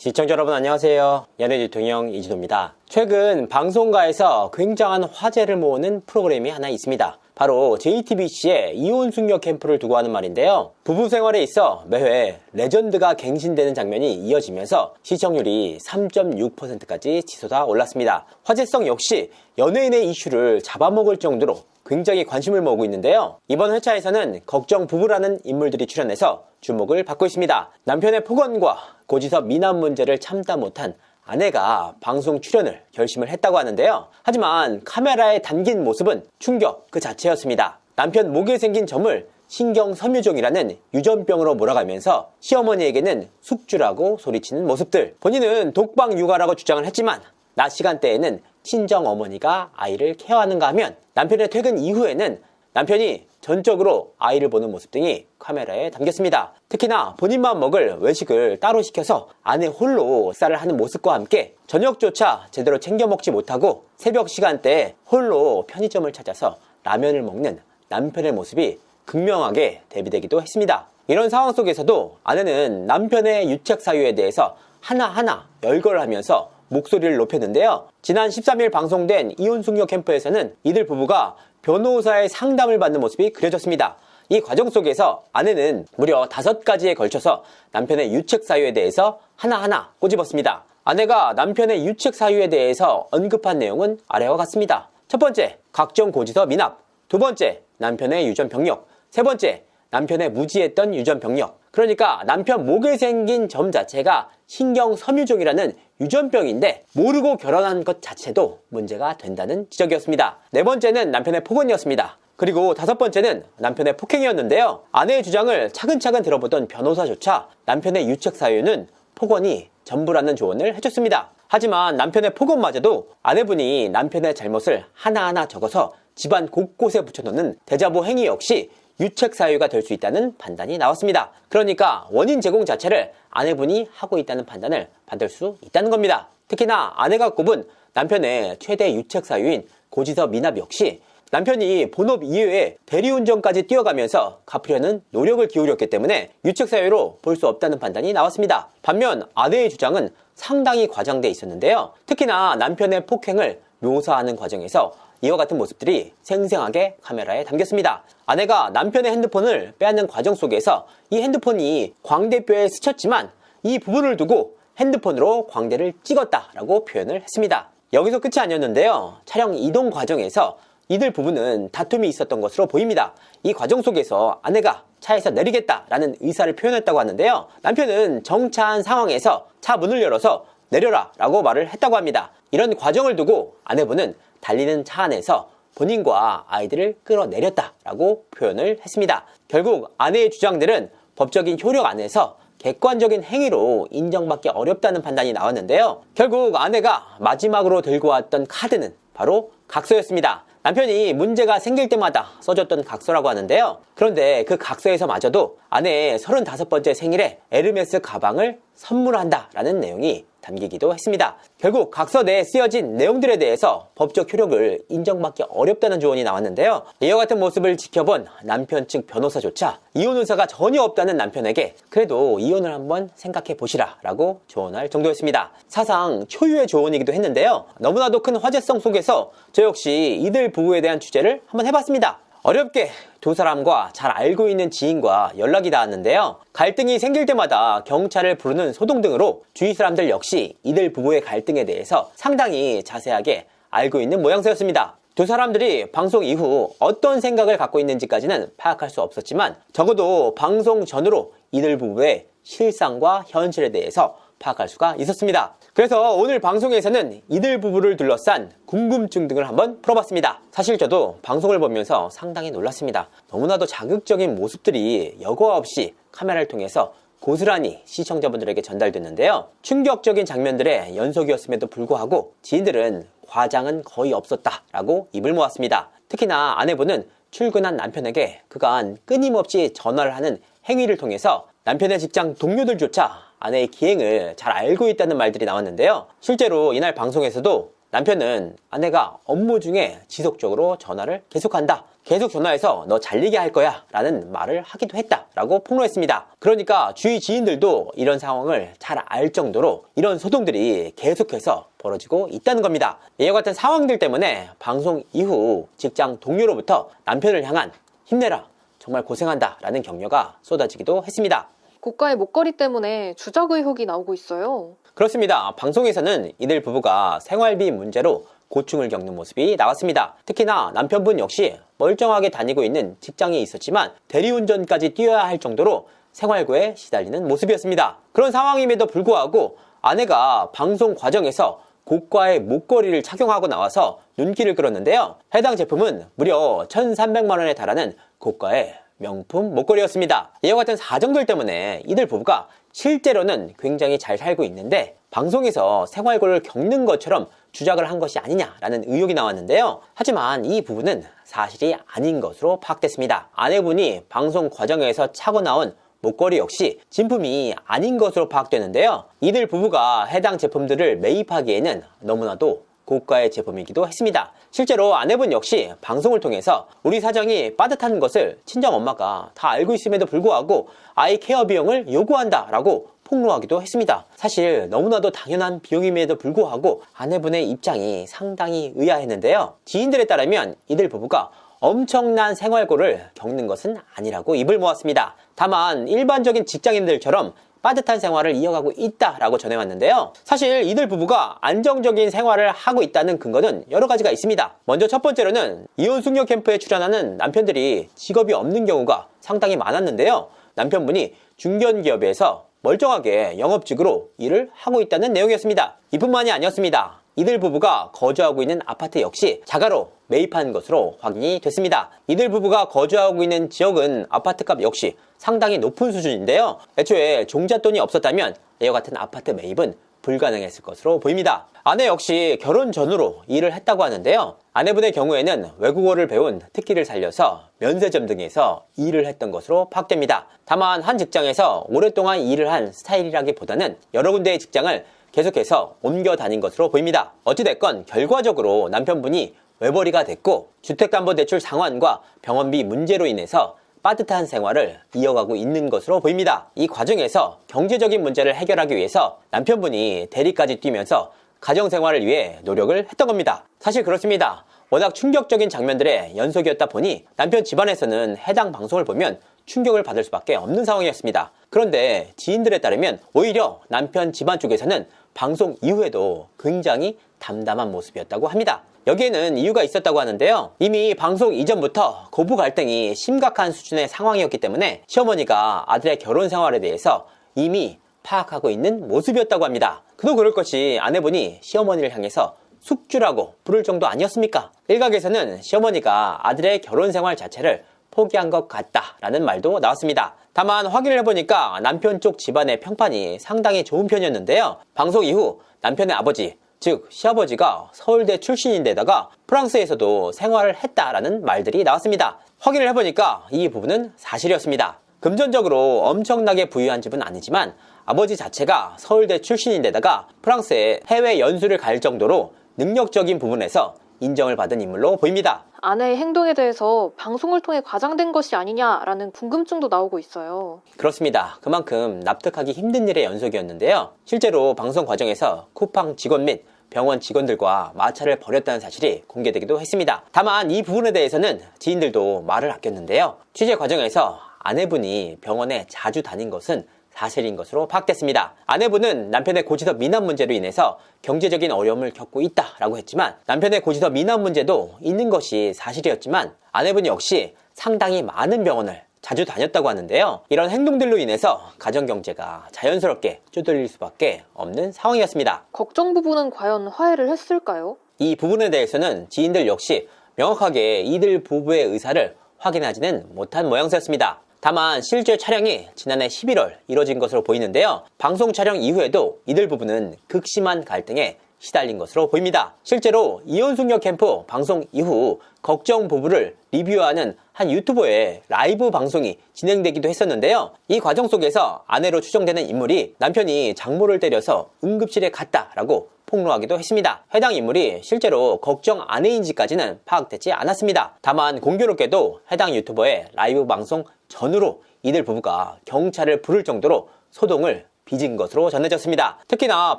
시청자 여러분 안녕하세요. 연예인 대통령 이진호입니다. 최근 방송가에서 굉장한 화제를 모으는 프로그램이 하나 있습니다. 바로 JTBC의 이혼 숙녀 캠프를 두고 하는 말인데요. 부부 생활에 있어 매회 레전드가 갱신되는 장면이 이어지면서 시청률이 3.6%까지 치솟아 올랐습니다. 화제성 역시 연예인의 이슈를 잡아먹을 정도로 굉장히 관심을 모으고 있는데요. 이번 회차에서는 걱정 부부라는 인물들이 출연해서 주목을 받고 있습니다. 남편의 폭언과 고지서 미납 문제를 참다 못한 아내가 방송 출연을 결심을 했다고 하는데요. 하지만 카메라에 담긴 모습은 충격 그 자체였습니다. 남편 목에 생긴 점을 신경섬유종이라는 유전병으로 몰아가면서 시어머니에게는 숙주라고 소리치는 모습들. 본인은 독방 육아라고 주장을 했지만 낮 시간대에는 친정어머니가 아이를 케어하는가 하면 남편의 퇴근 이후에는 남편이 전적으로 아이를 보는 모습 등이 카메라에 담겼습니다. 특히나 본인만 먹을 외식을 따로 시켜서 아내 홀로 식사를 하는 모습과 함께 저녁조차 제대로 챙겨 먹지 못하고 새벽 시간대에 홀로 편의점을 찾아서 라면을 먹는 남편의 모습이 극명하게 대비되기도 했습니다. 이런 상황 속에서도 아내는 남편의 유책 사유에 대해서 하나하나 열거하면서 목소리를 높였는데요. 지난 13일 방송된 이혼 숙녀 캠프에서는 이들 부부가 변호사의 상담을 받는 모습이 그려졌습니다. 이 과정 속에서 아내는 무려 5가지에 걸쳐서 남편의 유책 사유에 대해서 하나하나 꼬집었습니다. 아내가 남편의 유책 사유에 대해서 언급한 내용은 아래와 같습니다. 첫 번째, 각종 고지서 미납. 두 번째, 남편의 유전 병력. 세 번째, 남편의 무지했던 유전 병력. 그러니까 남편 목에 생긴 점 자체가 신경섬유종이라는 유전병인데 모르고 결혼한 것 자체도 문제가 된다는 지적이었습니다. 네 번째는 남편의 폭언이었습니다. 그리고 5번째는 남편의 폭행이었는데요. 아내의 주장을 차근차근 들어보던 변호사조차 남편의 유책 사유는 폭언이 전부라는 조언을 해줬습니다. 하지만 남편의 폭언마저도 아내분이 남편의 잘못을 하나하나 적어서 집안 곳곳에 붙여놓는 대자보 행위 역시 유책 사유가 될 수 있다는 판단이 나왔습니다. 그러니까 원인 제공 자체를 아내분이 하고 있다는 판단을 받을 수 있다는 겁니다. 특히나 아내가 꼽은 남편의 최대 유책 사유인 고지서 미납 역시 남편이 본업 이외에 대리운전까지 뛰어가면서 갚으려는 노력을 기울였기 때문에 유책 사유로 볼 수 없다는 판단이 나왔습니다. 반면 아내의 주장은 상당히 과장돼 있었는데요. 특히나 남편의 폭행을 묘사하는 과정에서 이와 같은 모습들이 생생하게 카메라에 담겼습니다. 아내가 남편의 핸드폰을 빼앗는 과정 속에서 이 핸드폰이 광대뼈에 스쳤지만 이 부분을 두고 핸드폰으로 광대를 찍었다라고 표현을 했습니다. 여기서 끝이 아니었는데요. 촬영 이동 과정에서 이들 부부는 다툼이 있었던 것으로 보입니다. 이 과정 속에서 아내가 차에서 내리겠다라는 의사를 표현했다고 하는데요. 남편은 정차한 상황에서 차 문을 열어서 내려라 라고 말을 했다고 합니다. 이런 과정을 두고 아내분은 달리는 차 안에서 본인과 아이들을 끌어내렸다라고 표현을 했습니다. 결국 아내의 주장들은 법적인 효력 안에서 객관적인 행위로 인정받기 어렵다는 판단이 나왔는데요. 결국 아내가 마지막으로 들고 왔던 카드는 바로 각서였습니다. 남편이 문제가 생길 때마다 써줬던 각서라고 하는데요. 그런데 그 각서에서마저도 아내의 35번째 생일에 에르메스 가방을 선물한다라는 내용이 담기기도 했습니다. 결국 각서 내에 쓰여진 내용들에 대해서 법적 효력을 인정받기 어렵다는 조언이 나왔는데요. 이와 같은 모습을 지켜본 남편 측 변호사조차 이혼 의사가 전혀 없다는 남편에게 그래도 이혼을 한번 생각해 보시라 라고 조언할 정도였습니다. 사상 초유의 조언이기도 했는데요. 너무나도 큰 화제성 속에서 저 역시 이들 부부에 대한 취재를 한번 해봤습니다. 어렵게 두 사람과 잘 알고 있는 지인과 연락이 닿았는데요. 갈등이 생길 때마다 경찰을 부르는 소동 등으로 주위 사람들 역시 이들 부부의 갈등에 대해서 상당히 자세하게 알고 있는 모양새였습니다. 두 사람들이 방송 이후 어떤 생각을 갖고 있는지까지는 파악할 수 없었지만 적어도 방송 전으로 이들 부부의 실상과 현실에 대해서 파악할 수가 있었습니다. 그래서 오늘 방송에서는 이들 부부를 둘러싼 궁금증 등을 한번 풀어봤습니다. 사실 저도 방송을 보면서 상당히 놀랐습니다. 너무나도 자극적인 모습들이 여과 없이 카메라를 통해서 고스란히 시청자분들에게 전달됐는데요. 충격적인 장면들의 연속이었음에도 불구하고 지인들은 과장은 거의 없었다라고 입을 모았습니다. 특히나 아내분은 출근한 남편에게 그간 끊임없이 전화를 하는 행위를 통해서 남편의 직장 동료들조차 아내의 기행을 잘 알고 있다는 말들이 나왔는데요. 실제로 이날 방송에서도 남편은 아내가 업무 중에 지속적으로 전화를 계속한다, 계속 전화해서 너 잘리게 할 거야 라는 말을 하기도 했다라고 폭로했습니다. 그러니까 주위 지인들도 이런 상황을 잘 알 정도로 이런 소동들이 계속해서 벌어지고 있다는 겁니다. 이와 같은 상황들 때문에 방송 이후 직장 동료로부터 남편을 향한 힘내라, 정말 고생한다 라는 격려가 쏟아지기도 했습니다. 고가의 목걸이 때문에 주작 의혹이 나오고 있어요. 그렇습니다. 방송에서는 이들 부부가 생활비 문제로 고충을 겪는 모습이 나왔습니다. 특히나 남편분 역시 멀쩡하게 다니고 있는 직장에 있었지만 대리운전까지 뛰어야 할 정도로 생활고에 시달리는 모습이었습니다. 그런 상황임에도 불구하고 아내가 방송 과정에서 고가의 목걸이를 착용하고 나와서 눈길을 끌었는데요. 해당 제품은 무려 1,300만 원에 달하는 고가의 명품 목걸이였습니다. 이와 같은 사정들 때문에 이들 부부가 실제로는 굉장히 잘 살고 있는데 방송에서 생활고를 겪는 것처럼 주작을 한 것이 아니냐라는 의혹이 나왔는데요. 하지만 이 부분은 사실이 아닌 것으로 파악됐습니다. 아내분이 방송 과정에서 차고 나온 목걸이 역시 진품이 아닌 것으로 파악되는데요. 이들 부부가 해당 제품들을 매입하기에는 너무나도 고가의 제품이기도 했습니다. 실제로 아내분 역시 방송을 통해서 우리 사정이 빠듯한 것을 친정엄마가 다 알고 있음에도 불구하고 아이 케어 비용을 요구한다 라고 폭로하기도 했습니다. 사실 너무나도 당연한 비용임에도 불구하고 아내분의 입장이 상당히 의아했는데요. 지인들에 따르면 이들 부부가 엄청난 생활고를 겪는 것은 아니라고 입을 모았습니다. 다만 일반적인 직장인들처럼 빠듯한 생활을 이어가고 있다라고 전해왔는데요. 사실 이들 부부가 안정적인 생활을 하고 있다는 근거는 여러 가지가 있습니다. 먼저 첫 번째로는 이혼 숙녀 캠프에 출연하는 남편들이 직업이 없는 경우가 상당히 많았는데요. 남편분이 중견기업에서 멀쩡하게 영업직으로 일을 하고 있다는 내용이었습니다. 이뿐만이 아니었습니다. 이들 부부가 거주하고 있는 아파트 역시 자가로 매입한 것으로 확인이 됐습니다. 이들 부부가 거주하고 있는 지역은 아파트값 역시 상당히 높은 수준인데요. 애초에 종잣돈이 없었다면 이와 같은 아파트 매입은 불가능했을 것으로 보입니다. 아내 역시 결혼 전후로 일을 했다고 하는데요. 아내분의 경우에는 외국어를 배운 특기를 살려서 면세점 등에서 일을 했던 것으로 파악됩니다. 다만 한 직장에서 오랫동안 일을 한 스타일이라기보다는 여러 군데의 직장을 계속해서 옮겨 다닌 것으로 보입니다. 어찌됐건 결과적으로 남편분이 외벌이가 됐고 주택담보대출 상환과 병원비 문제로 인해서 빠듯한 생활을 이어가고 있는 것으로 보입니다. 이 과정에서 경제적인 문제를 해결하기 위해서 남편분이 대리까지 뛰면서 가정생활을 위해 노력을 했던 겁니다. 사실 그렇습니다. 워낙 충격적인 장면들의 연속이었다 보니 남편 집안에서는 해당 방송을 보면 충격을 받을 수밖에 없는 상황이었습니다. 그런데 지인들에 따르면 오히려 남편 집안 쪽에서는 방송 이후에도 굉장히 담담한 모습이었다고 합니다. 여기에는 이유가 있었다고 하는데요. 이미 방송 이전부터 고부 갈등이 심각한 수준의 상황이었기 때문에 시어머니가 아들의 결혼 생활에 대해서 이미 파악하고 있는 모습이었다고 합니다. 그도 그럴 것이 아내분이 시어머니를 향해서 숙주라고 부를 정도 아니었습니까? 일각에서는 시어머니가 아들의 결혼 생활 자체를 포기한 것 같다라는 말도 나왔습니다. 다만 확인을 해보니까 남편 쪽 집안의 평판이 상당히 좋은 편이었는데요. 방송 이후 남편의 아버지, 즉 시아버지가 서울대 출신인데다가 프랑스에서도 생활을 했다라는 말들이 나왔습니다. 확인을 해보니까 이 부분은 사실이었습니다. 금전적으로 엄청나게 부유한 집은 아니지만 아버지 자체가 서울대 출신인데다가 프랑스에 해외 연수를 갈 정도로 능력적인 부분에서 인정을 받은 인물로 보입니다. 아내의 행동에 대해서 방송을 통해 과장된 것이 아니냐라는 궁금증도 나오고 있어요. 그렇습니다. 그만큼 납득하기 힘든 일의 연속이었는데요. 실제로 방송 과정에서 쿠팡 직원 및 병원 직원들과 마찰을 벌였다는 사실이 공개되기도 했습니다. 다만 이 부분에 대해서는 지인들도 말을 아꼈는데요. 취재 과정에서 아내분이 병원에 자주 다닌 것은 사실인 것으로 파악됐습니다. 아내분은 남편의 고지서 미납 문제로 인해서 경제적인 어려움을 겪고 있다라고 했지만 남편의 고지서 미납 문제도 있는 것이 사실이었지만 아내분 역시 상당히 많은 병원을 자주 다녔다고 하는데요. 이런 행동들로 인해서 가정경제가 자연스럽게 쪼들릴 수밖에 없는 상황이었습니다. 걱정 부부는 과연 화해를 했을까요? 이 부분에 대해서는 지인들 역시 명확하게 이들 부부의 의사를 확인하지는 못한 모양새였습니다. 다만 실제 촬영이 지난해 11월 이뤄진 것으로 보이는데요. 방송 촬영 이후에도 이들 부부는 극심한 갈등에 시달린 것으로 보입니다. 실제로 이혼 숙녀 캠프 방송 이후 걱정 부부를 리뷰하는 한 유튜버의 라이브 방송이 진행되기도 했었는데요. 이 과정 속에서 아내로 추정되는 인물이 남편이 장모를 때려서 응급실에 갔다라고 폭로하기도 했습니다. 해당 인물이 실제로 걱정 아내인지까지는 파악되지 않았습니다. 다만 공교롭게도 해당 유튜버의 라이브 방송 전후로 이들 부부가 경찰을 부를 정도로 소동을 빚은 것으로 전해졌습니다. 특히나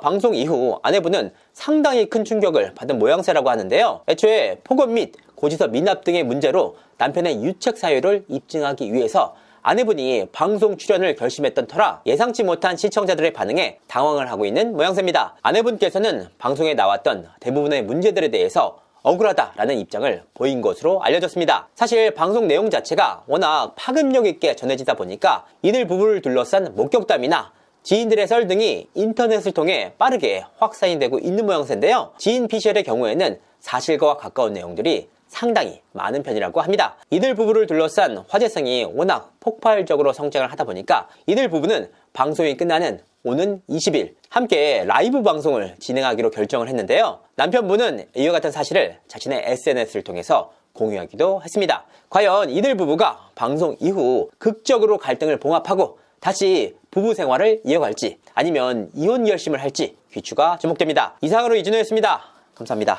방송 이후 아내분은 상당히 큰 충격을 받은 모양새라고 하는데요. 애초에 폭언 및 고지서 미납 등의 문제로 남편의 유책 사유를 입증하기 위해서 아내분이 방송 출연을 결심했던 터라 예상치 못한 시청자들의 반응에 당황을 하고 있는 모양새입니다. 아내분께서는 방송에 나왔던 대부분의 문제들에 대해서 억울하다라는 입장을 보인 것으로 알려졌습니다. 사실 방송 내용 자체가 워낙 파급력 있게 전해지다 보니까 이들 부부를 둘러싼 목격담이나 지인들의 썰 등이 인터넷을 통해 빠르게 확산이 되고 있는 모양새인데요. 지인 PCL의 경우에는 사실과 가까운 내용들이 상당히 많은 편이라고 합니다. 이들 부부를 둘러싼 화제성이 워낙 폭발적으로 성장을 하다 보니까 이들 부부는 방송이 끝나는 오는 20일 함께 라이브 방송을 진행하기로 결정을 했는데요. 남편분은 이와 같은 사실을 자신의 SNS를 통해서 공유하기도 했습니다. 과연 이들 부부가 방송 이후 극적으로 갈등을 봉합하고 다시 부부 생활을 이어갈지 아니면 이혼 결심을 할지 귀추가 주목됩니다. 이상으로 이진호였습니다. 감사합니다.